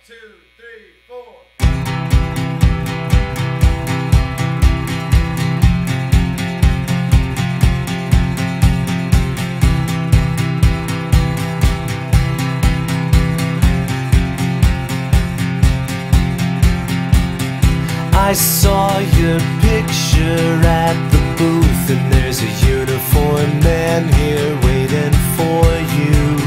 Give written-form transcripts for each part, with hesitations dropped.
2, 3, 4. I saw your picture at the booth, and there's a uniformed man here waiting for you.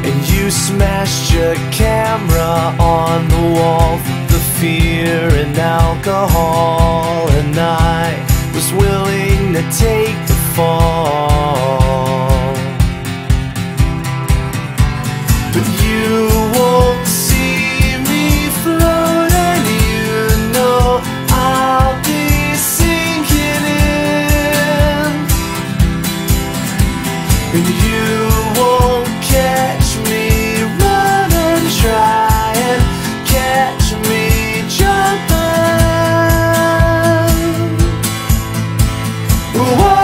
And you smashed your camera on the wall for the fear and alcohol, and I was willing to take the fall. But you won't see me float, and you know I'll be sinking in. And you won't catch me running, try and catch me jumping. Whoa.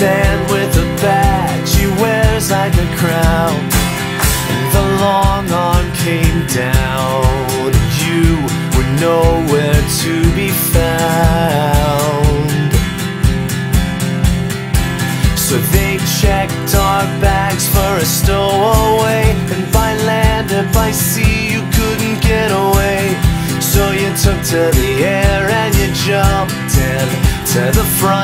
Man with a badge he wears like a crown, the long arm came down, you were nowhere to be found. So they checked our bags for a stowaway, and by land and by sea you couldn't get away. So you took to the air and you jumped in to the front